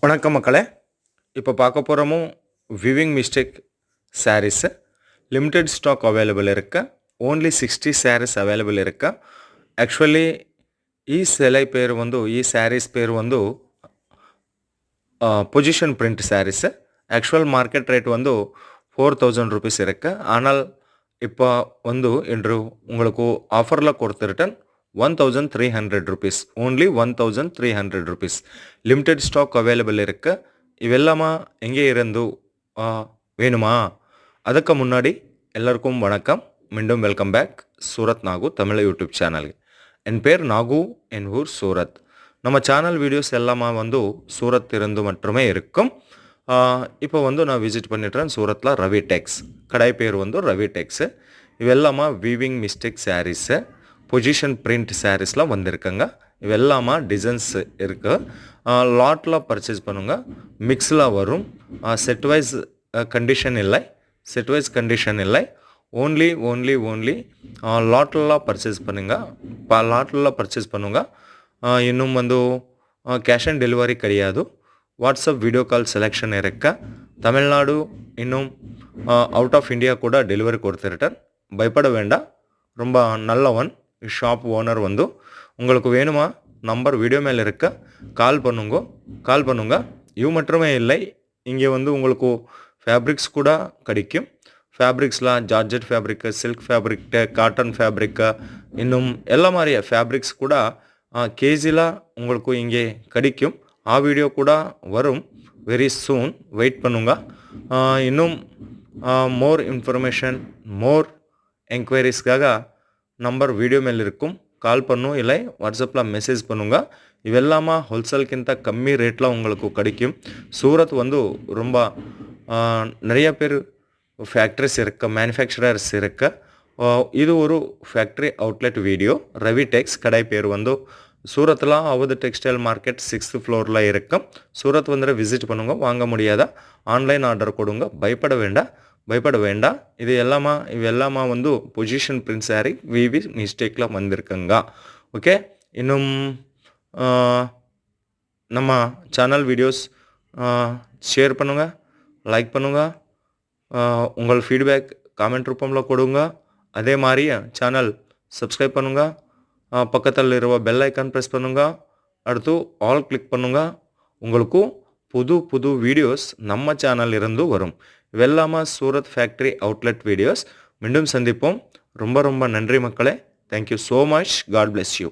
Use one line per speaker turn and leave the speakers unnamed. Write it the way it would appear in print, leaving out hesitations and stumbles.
வணக்கம் மக்களே. இப்போ பார்க்க போகிறோமோ weaving mistake sarees limited stock available இருக்கு. ஓன்லி 60 சாரீஸ் அவைலபிள் இருக்கு. ஆக்சுவலி ಈ ಸೆಲೆ பேர் வந்து ಈ சாரீஸ் பேர் வந்து position print sarees. Actual market rate வந்து 4000 ருபீஸ் இருக்கு. ஆனால் இப்போ வந்து இன்று உங்களுக்கு ஆஃபரில் கொடுத்துருட்டேன் 1300 rupees. Only 1300 rupees limited stock available இருக்கு. இவெல்லாமா எங்கே இருந்து வேணுமா? அதுக்கு முன்னாடி எல்லாருக்கும் வணக்கம். மீண்டும் welcome back Surat Nagu Tamil YouTube channel. என் பேர் நாகு, என் ஊர் சூரத். நம்ம சேனல் வீடியோஸ் எல்லாமா வந்து சூரத் இருந்து மட்டுமே இருக்கும். இப்போ வந்து நான் விசிட் பண்ணிட்டுறேன் சூரத்தில் ரவி டெக்ஸ். கடை பேர் வந்து ரவி டெக்ஸு. இவெல்லாமா weaving mistake saris position print சாரீஸ்லாம் வந்திருக்குங்க. இவெல்லாமா டிசைன்ஸ் இருக்குது. லாட்டில் பர்ச்சேஸ் பண்ணுங்க. மிக்ஸில் வரும். செட் வைஸ் கண்டிஷன் இல்லை. செட் வைஸ் கண்டிஷன் இல்லை. ஓன்லி லாட்டில் பர்ச்சேஸ் பண்ணுங்க. லாட்டில் பர்ச்சேஸ் பண்ணுங்க. இன்னும் வந்து கேஷ் ஆன் டெலிவரி கிடையாது. வாட்ஸ்அப் வீடியோ கால் செலெக்ஷன் இருக்கு. தமிழ்நாடு இன்னும் அவுட் ஆஃப் இந்தியா கூட டெலிவரி கொடுத்துருட்டேன். பயப்பட வேண்டாம். ரொம்ப நல்லவன் ஷாப் ஓனர் வந்து. உங்களுக்கு வேணுமா நம்பர் வீடியோ மேலே இருக்க, கால் பண்ணுங்க. இது மட்டுமே இல்லை, இங்கே வந்து உங்களுக்கு ஃபேப்ரிக்ஸ் கூட கிடைக்கும். ஃபேப்ரிக்ஸ்லாம் georgette fabric, silk fabric, cotton fabric, இன்னும் எல்லா மாதிரியா ஃபேப்ரிக்ஸ் கூட கேஜியில் உங்களுக்கு இங்கே கிடைக்கும். வீடியோ கூட வரும் வெரி சூன். வெயிட் பண்ணுங்க. இன்னும் மோர் இன்ஃபர்மேஷன், மோர் என்கொயரிஸ்க்காக நம்பர் வீடியோ மேலே இருக்கும். கால் பண்ணும், இல்லை வாட்ஸ்அப்பில் மெசேஜ் பண்ணுங்க. இவெல்லாமா ஹோல்சேல்கிಂತ கம்மி ரேட்டில் உங்களுக்கு கிடைக்கும். சூரத் வந்து ரொம்ப நிறைய பேர் ஃபேக்ட்ரிஸ் இருக்கு, மேனுஃபேக்சரர்ஸ் இருக்கு. இது ஒரு ஃபேக்ட்ரி அவுட்லெட் வீடியோ. ரவி டெக்ஸ் கடை பேர் வந்து சூரத்தில் அவது டெக்ஸ்டைல் மார்க்கெட் 6th ஃப்ளோரில் இருக்கும். சூரத் வந்து விசிட் பண்ணுங்க. வாங்க முடியாதா ஆன்லைன் ஆர்டர் கொடுங்க. பயப்பட வேண்டாம். இவெல்லாமா வந்து பொசிஷன் பிரிண்ட் சாரி விவி மிஸ்டேக்கில் வந்திருக்குங்க. ஓகே. இன்னும் நம்ம சேனல் வீடியோஸ் ஷேர் பண்ணுங்கள், லைக் பண்ணுங்கள். உங்கள் ஃபீட்பேக் காமெண்ட் ரூபத்தில் கொடுங்க. அதே மாதிரி சேனல் சப்ஸ்கிரைப் பண்ணுங்கள். பக்கத்தில் இருக்க பெல் ஐக்கான் ப்ரெஸ் பண்ணுங்கள். அடுத்து ஆல் கிளிக் பண்ணுங்கள். உங்களுக்கு புது வீடியோஸ் நம்ம சேனல் இருந்து வரும். இவெல்லாமா சூரத் ஃபேக்ட்ரி அவுட்லெட் வீடியோஸ். மீண்டும் சந்திப்போம். ரொம்ப நன்றி மக்களே. Thank you so much. God bless you.